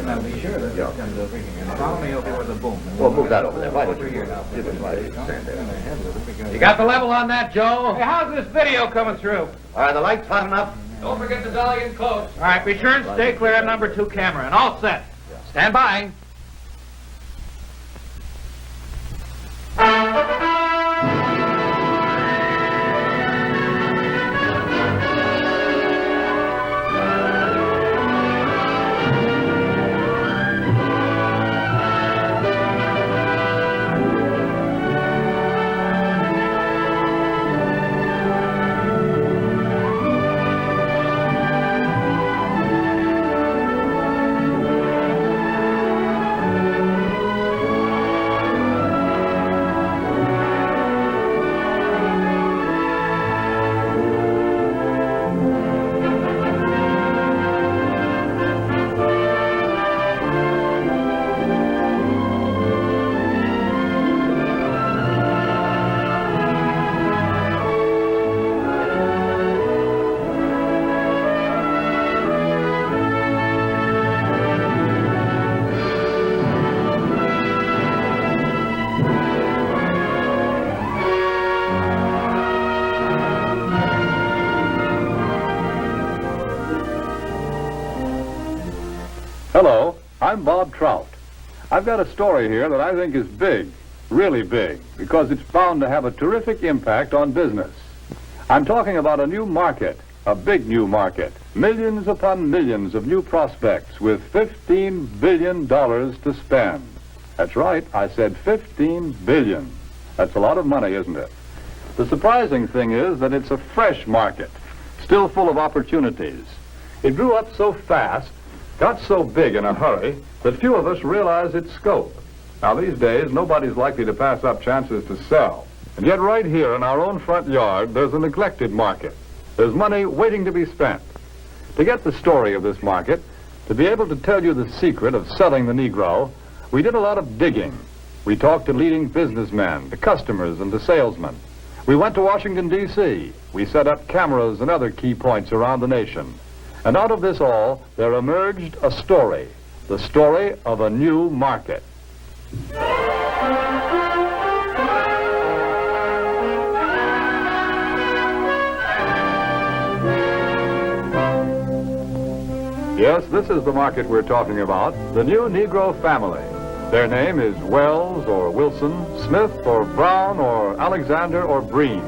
Now be sure that Yeah. it comes over here. And follow me over with the boom. Well, move that over there. Why don't Over you here now. give him my stand there? You got the level on that, Joe? Hey, how's this video coming through? Are the lights hot enough? Don't forget the dolly in close. All right, be sure and stay clear of number 2 camera, and all set. Stand by. Hello, I'm Bob Trout. I've got a story here that I think is big, really big, because it's bound to have a terrific impact on business. I'm talking about a new market, a big new market, millions upon millions of new prospects with $15 billion to spend. That's right, I said $15 billion. That's a lot of money, isn't it? The surprising thing is that it's a fresh market, still full of opportunities. It grew up so fast, got so big in a hurry, that few of us realize its scope. Now, these days, nobody's likely to pass up chances to sell. And yet right here in our own front yard, there's a neglected market. There's money waiting to be spent. To get the story of this market, to be able to tell you the secret of selling the Negro, we did a lot of digging. We talked to leading businessmen, to customers, and to salesmen. We went to Washington, D.C. We set up cameras and other key points around the nation. And out of this all, there emerged a story, the story of a new market. Yes, this is the market we're talking about, the new Negro family. Their name is Wells or Wilson, Smith or Brown or Alexander or Breen.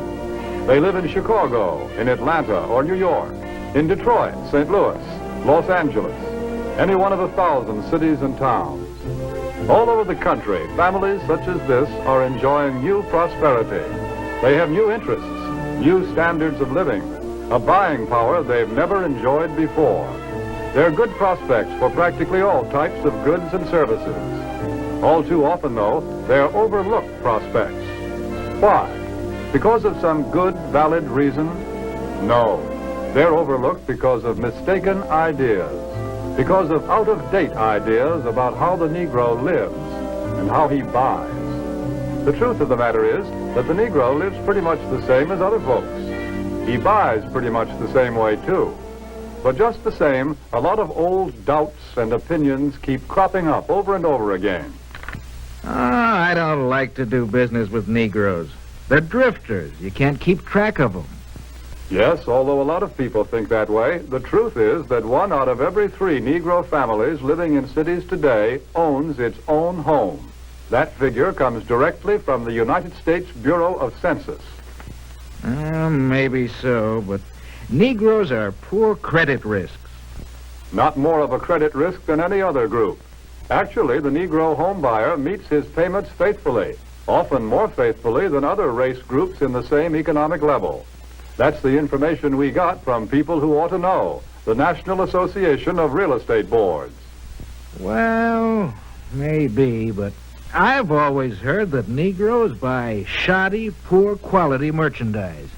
They live in Chicago, in Atlanta or New York, in Detroit, St. Louis, Los Angeles, any one of 1,000 cities and towns. All over the country, families such as this are enjoying new prosperity. They have new interests, new standards of living, a buying power they've never enjoyed before. They're good prospects for practically all types of goods and services. All too often, though, they're overlooked prospects. Why? Because of some good, valid reason? No. They're overlooked because of mistaken ideas, because of out-of-date ideas about how the Negro lives and how he buys. The truth of the matter is that the Negro lives pretty much the same as other folks. He buys pretty much the same way, too. But just the same, a lot of old doubts and opinions keep cropping up over and over again. I don't like to do business with Negroes. They're drifters. You can't keep track of them. Yes, although a lot of people think that way, the truth is that 1 out of every 3 Negro families living in cities today owns its own home. That figure comes directly from the United States Bureau of Census. Maybe so, but Negroes are poor credit risks. Not more of a credit risk than any other group. Actually, the Negro home buyer meets his payments faithfully, often more faithfully than other race groups in the same economic level. That's the information we got from people who ought to know, the National Association of Real Estate Boards. Well, maybe, but I've always heard that Negroes buy shoddy, poor-quality merchandise.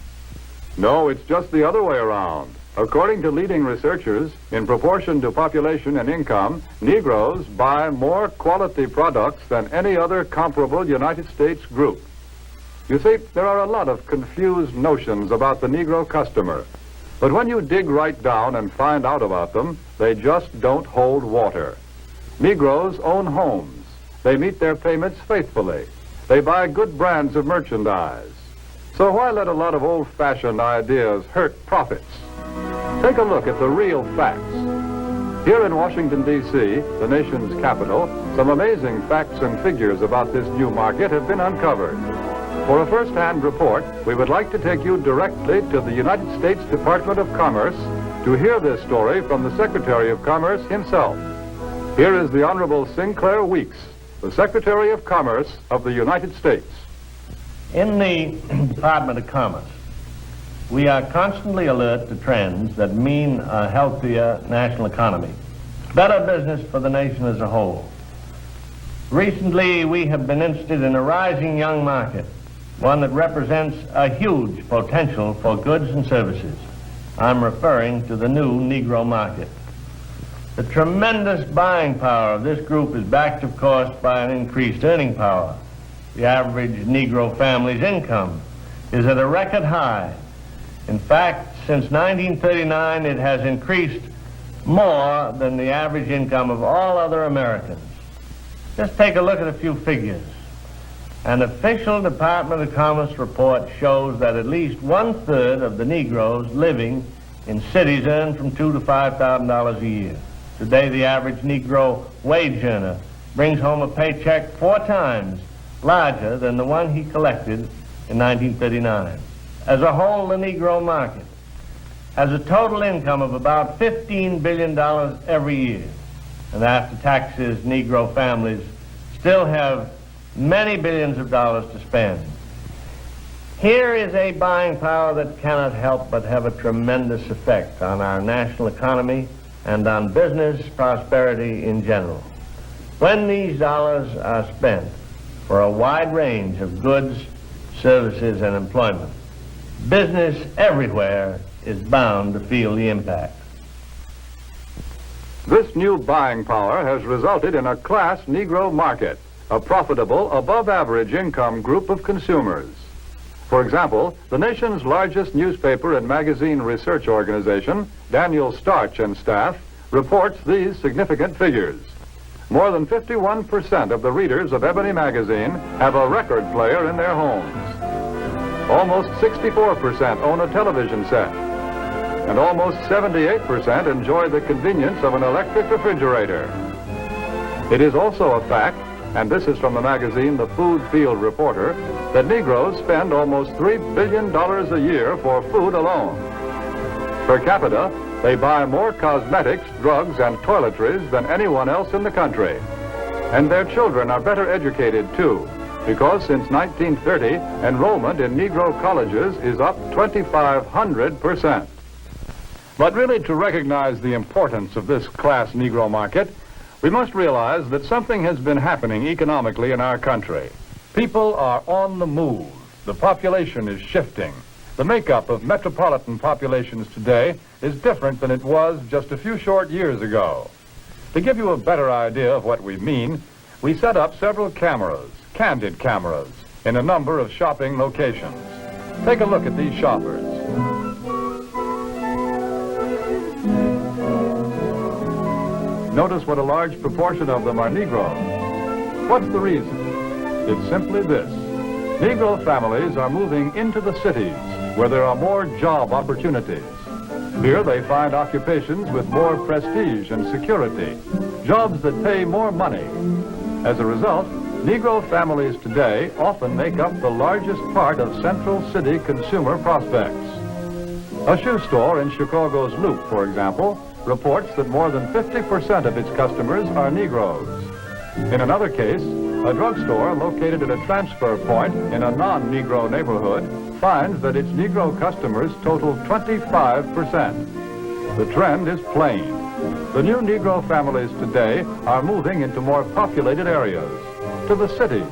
No, it's just the other way around. According to leading researchers, in proportion to population and income, Negroes buy more quality products than any other comparable United States group. You see, there are a lot of confused notions about the Negro customer. But when you dig right down and find out about them, they just don't hold water. Negros own homes. They meet their payments faithfully. They buy good brands of merchandise. So why let a lot of old-fashioned ideas hurt profits? Take a look at the real facts. Here in Washington, D.C., the nation's capital, some amazing facts and figures about this new market have been uncovered. For a first-hand report, we would like to take you directly to the United States Department of Commerce to hear this story from the Secretary of Commerce himself. Here is the Honorable Sinclair Weeks, the Secretary of Commerce of the United States. In the Department of Commerce, we are constantly alert to trends that mean a healthier national economy, better business for the nation as a whole. Recently, we have been interested in a rising young market, one that represents a huge potential for goods and services. I'm referring to the new Negro market. The tremendous buying power of this group is backed, of course, by an increased earning power. The average Negro family's income is at a record high. In fact, since 1939, it has increased more than the average income of all other Americans. Just take a look at a few figures. An official Department of Commerce report shows that at least 1/3 of the Negroes living in cities earn from $2,000 to $5,000 a year. Today, the average Negro wage earner brings home a paycheck 4 times larger than the one he collected in 1939. As a whole, the Negro market has a total income of about $15 billion every year. And after taxes, Negro families still have many billions of dollars to spend. Here is a buying power that cannot help but have a tremendous effect on our national economy and on business prosperity in general. When these dollars are spent for a wide range of goods, services, and employment, business everywhere is bound to feel the impact. This new buying power has resulted in a class Negro market, a profitable, above-average income group of consumers. For example, the nation's largest newspaper and magazine research organization, Daniel Starch and Staff, reports these significant figures. More than 51% of the readers of Ebony magazine have a record player in their homes. Almost 64% own a television set. And almost 78% enjoy the convenience of an electric refrigerator. It is also a fact, and this is from the magazine The Food Field Reporter, that Negroes spend almost $3 billion a year for food alone. Per capita, they buy more cosmetics, drugs, and toiletries than anyone else in the country. And their children are better educated, too, because since 1930, enrollment in Negro colleges is up 2,500%. But really, to recognize the importance of this class Negro market, we must realize that something has been happening economically in our country. People are on the move. The population is shifting. The makeup of metropolitan populations today is different than it was just a few short years ago. To give you a better idea of what we mean, we set up several cameras, candid cameras, in a number of shopping locations. Take a look at these shoppers. Notice what a large proportion of them are Negro. What's the reason? It's simply this. Negro families are moving into the cities where there are more job opportunities. Here they find occupations with more prestige and security, jobs that pay more money. As a result, Negro families today often make up the largest part of Central City consumer prospects. A shoe store in Chicago's Loop, for example, reports that more than 50% of its customers are Negroes. In another case, a drugstore located at a transfer point in a non-Negro neighborhood finds that its Negro customers total 25%. The trend is plain. The new Negro families today are moving into more populated areas, to the cities,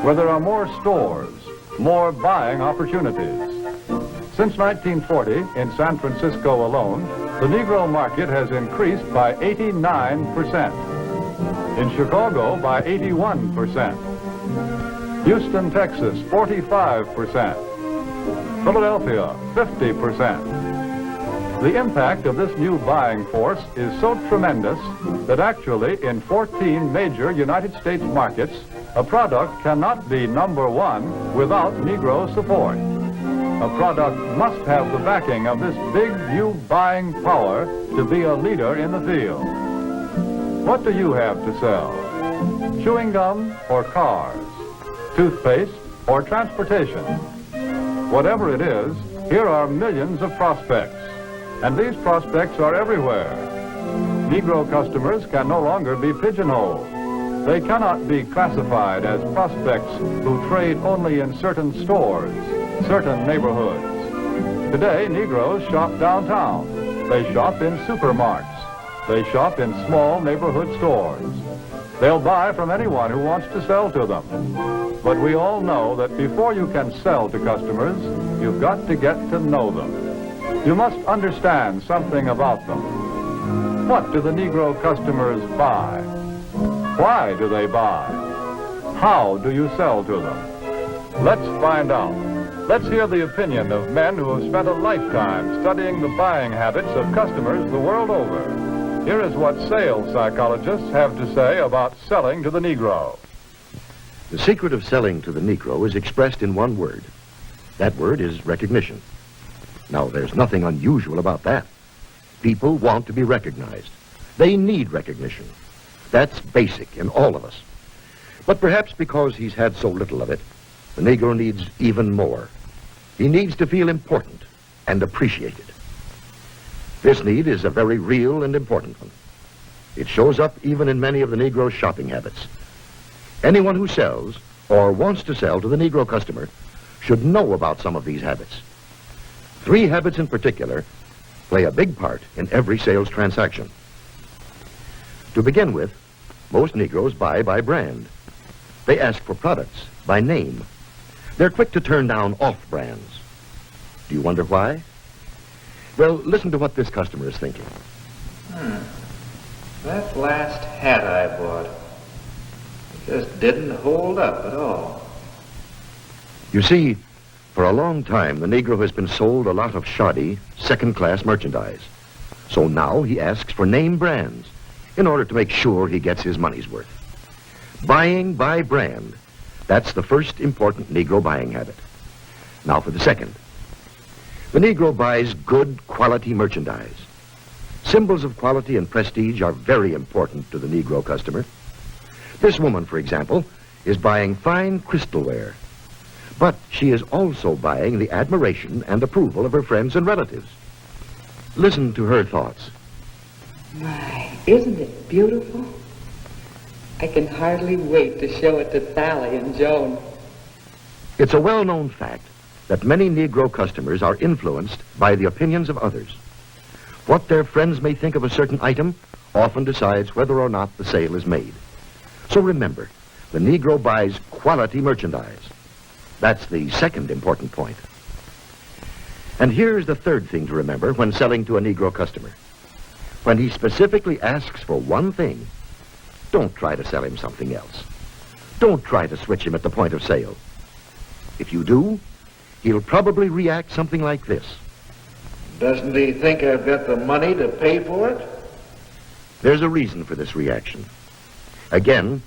where there are more stores, more buying opportunities. Since 1940, in San Francisco alone, the Negro market has increased by 89%. In Chicago, by 81%. Houston, Texas, 45%. Philadelphia, 50%. The impact of this new buying force is so tremendous that actually in 14 major United States markets, a product cannot be number one without Negro support. A product must have the backing of this big new buying power to be a leader in the field. What do you have to sell? Chewing gum or cars? Toothpaste or transportation? Whatever it is, here are millions of prospects. And these prospects are everywhere. Negro customers can no longer be pigeonholed. They cannot be classified as prospects who trade only in certain stores, certain neighborhoods. Today, Negroes shop downtown. They shop in supermarkets. They shop in small neighborhood stores. They'll buy from anyone who wants to sell to them. But we all know that before you can sell to customers, you've got to get to know them. You must understand something about them. What do the Negro customers buy? Why do they buy? How do you sell to them? Let's find out. Let's hear the opinion of men who have spent a lifetime studying the buying habits of customers the world over. Here is what sales psychologists have to say about selling to the Negro. The secret of selling to the Negro is expressed in one word. That word is recognition. Now, there's nothing unusual about that. People want to be recognized. They need recognition. That's basic in all of us. But perhaps because he's had so little of it, the Negro needs even more. He needs to feel important and appreciated. This need is a very real and important one. It shows up even in many of the Negro's shopping habits. Anyone who sells or wants to sell to the Negro customer should know about some of these habits. 3 habits in particular play a big part in every sales transaction. To begin with, most Negroes buy by brand. They ask for products by name. They're quick to turn down off-brands. Do you wonder why? Well, listen to what this customer is thinking. That last hat I bought just didn't hold up at all. You see, for a long time, the Negro has been sold a lot of shoddy, second-class merchandise. So now he asks for name brands in order to make sure he gets his money's worth. Buying by brand, that's the first important Negro buying habit. Now for the second. The Negro buys good quality merchandise. Symbols of quality and prestige are very important to the Negro customer. This woman, for example, is buying fine crystalware. But she is also buying the admiration and approval of her friends and relatives. Listen to her thoughts. My, isn't it beautiful? I can hardly wait to show it to Sally and Joan. It's a well-known fact that many Negro customers are influenced by the opinions of others. What their friends may think of a certain item often decides whether or not the sale is made. So remember, the Negro buys quality merchandise. That's the second important point. And here's the third thing to remember when selling to a Negro customer. When he specifically asks for one thing, don't try to sell him something else. Don't try to switch him at the point of sale. If you do, he'll probably react something like this. Doesn't he think I've got the money to pay for it? There's a reason for this reaction. Again,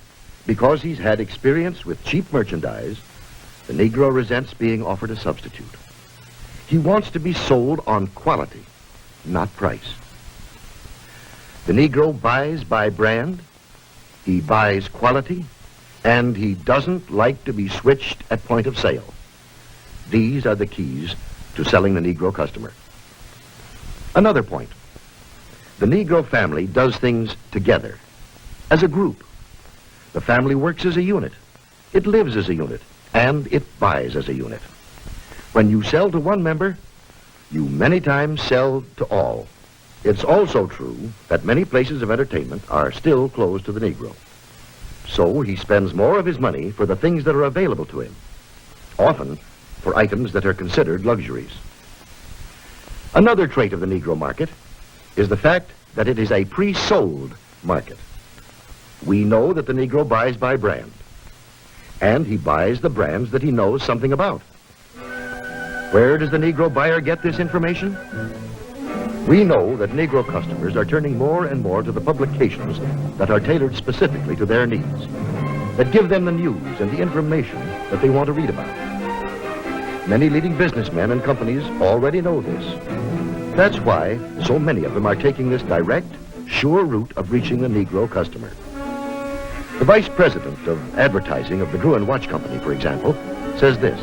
because he's had experience with cheap merchandise, the Negro resents being offered a substitute. He wants to be sold on quality, not price. The Negro buys by brand, he buys quality, and he doesn't like to be switched at point of sale. These are the keys to selling the Negro customer. Another point. The Negro family does things together, as a group. The family works as a unit. It lives as a unit, and it buys as a unit. When you sell to one member, you many times sell to all. It's also true that many places of entertainment are still closed to the Negro. So he spends more of his money for the things that are available to him, often for items that are considered luxuries. Another trait of the Negro market is the fact that it is a pre-sold market. We know that the Negro buys by brand, and he buys the brands that he knows something about. Where does the Negro buyer get this information? We know that Negro customers are turning more and more to the publications that are tailored specifically to their needs, that give them the news and the information that they want to read about. Many leading businessmen and companies already know this. That's why so many of them are taking this direct, sure route of reaching the Negro customer. The vice president of advertising of the Gruen Watch Company, for example, says this.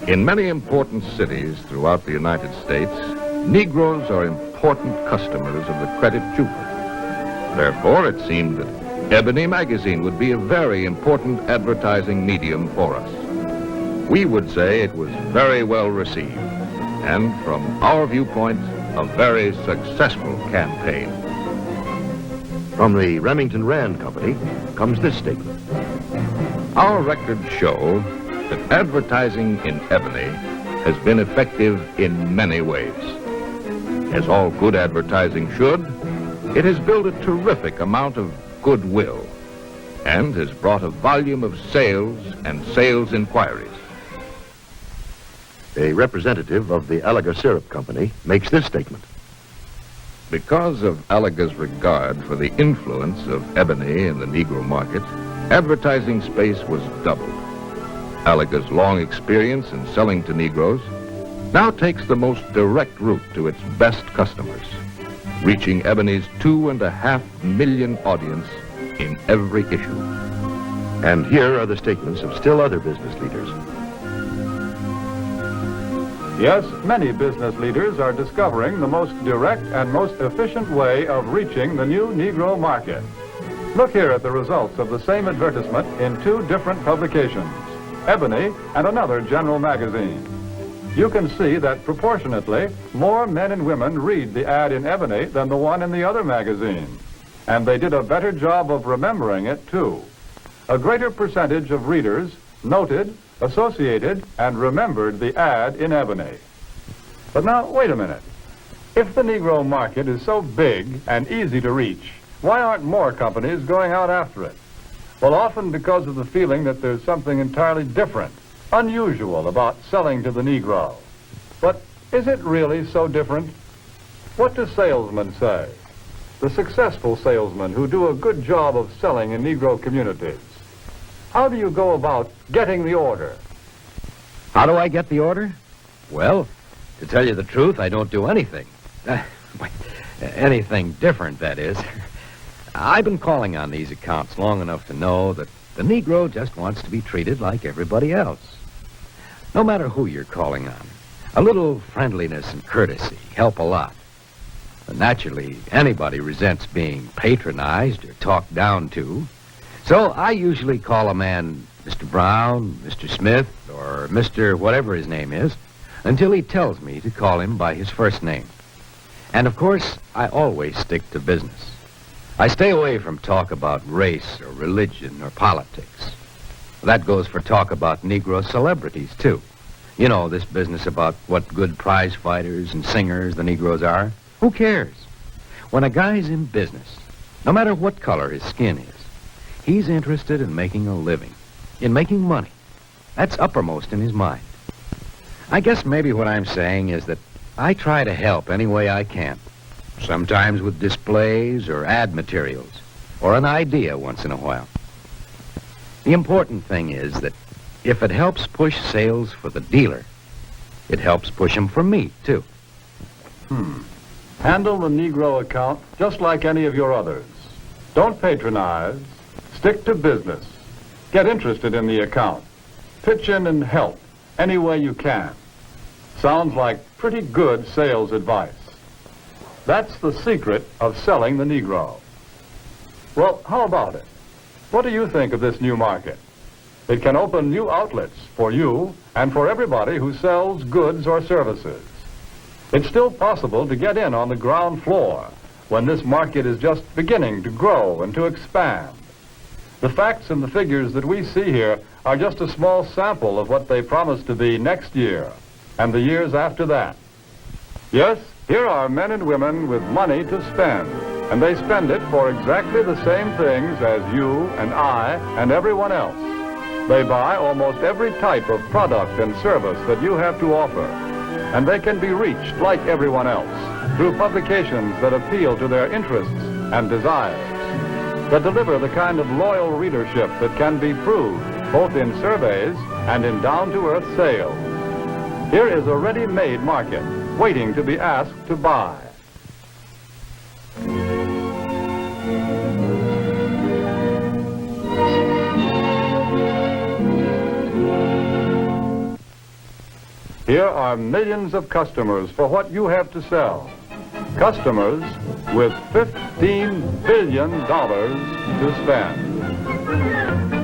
In many important cities throughout the United States, Negroes are important customers of the credit jeweler. Therefore, it seemed that Ebony magazine would be a very important advertising medium for us. We would say it was very well received, and from our viewpoint, a very successful campaign. From the Remington Rand Company comes this statement. Our records show that advertising in Ebony has been effective in many ways. As all good advertising should, it has built a terrific amount of goodwill and has brought a volume of sales and sales inquiries. A representative of the Alaga Syrup Company makes this statement. Because of Alaga's regard for the influence of Ebony in the Negro market, advertising space was doubled. Alaga's long experience in selling to Negroes now takes the most direct route to its best customers, reaching Ebony's 2.5 million audience in every issue. And here are the statements of still other business leaders. Yes, many business leaders are discovering the most direct and most efficient way of reaching the new Negro market. Look here at the results of the same advertisement in two different publications, Ebony and another general magazine. You can see that proportionately, more men and women read the ad in Ebony than the one in the other magazine. And they did a better job of remembering it, too. A greater percentage of readers noted, associated, and remembered the ad in Ebony. But now, wait a minute. If the Negro market is so big and easy to reach, why aren't more companies going out after it? Well, often because of the feeling that there's something entirely different, unusual about selling to the Negro. But is it really so different? What do salesmen say? The successful salesmen who do a good job of selling in Negro communities. How do you go about getting the order? How do I get the order? Well, to tell you the truth, I don't do anything. Anything different, that is. I've been calling on these accounts long enough to know that the Negro just wants to be treated like everybody else. No matter who you're calling on, a little friendliness and courtesy help a lot. But naturally, anybody resents being patronized or talked down to. So I usually call a man Mr. Brown, Mr. Smith, or Mr. whatever his name is, until he tells me to call him by his first name. And of course, I always stick to business. I stay away from talk about race or religion or politics. That goes for talk about Negro celebrities, too. You know, this business about what good prize fighters and singers the Negroes are. Who cares? When a guy's in business, no matter what color his skin is, he's interested in making a living, in making money. That's uppermost in his mind. I guess maybe what I'm saying is that I try to help any way I can. Sometimes with displays or ad materials, or an idea once in a while. The important thing is that if it helps push sales for the dealer, it helps push them for me, too. Handle the Negro account just like any of your others. Don't patronize. Stick to business. Get interested in the account. Pitch in and help any way you can. Sounds like pretty good sales advice. That's the secret of selling the Negro. Well, how about it? What do you think of this new market? It can open new outlets for you and for everybody who sells goods or services. It's still possible to get in on the ground floor when this market is just beginning to grow and to expand. The facts and the figures that we see here are just a small sample of what they promise to be next year and the years after that. Yes, here are men and women with money to spend, and they spend it for exactly the same things as you and I and everyone else. They buy almost every type of product and service that you have to offer, and they can be reached like everyone else. through publications that appeal to their interests and desires, that deliver the kind of loyal readership that can be proved both in surveys and in down-to-earth sales. Here is a ready-made market waiting to be asked to buy. Here are millions of customers for what you have to sell. Customers with $15 billion to spend.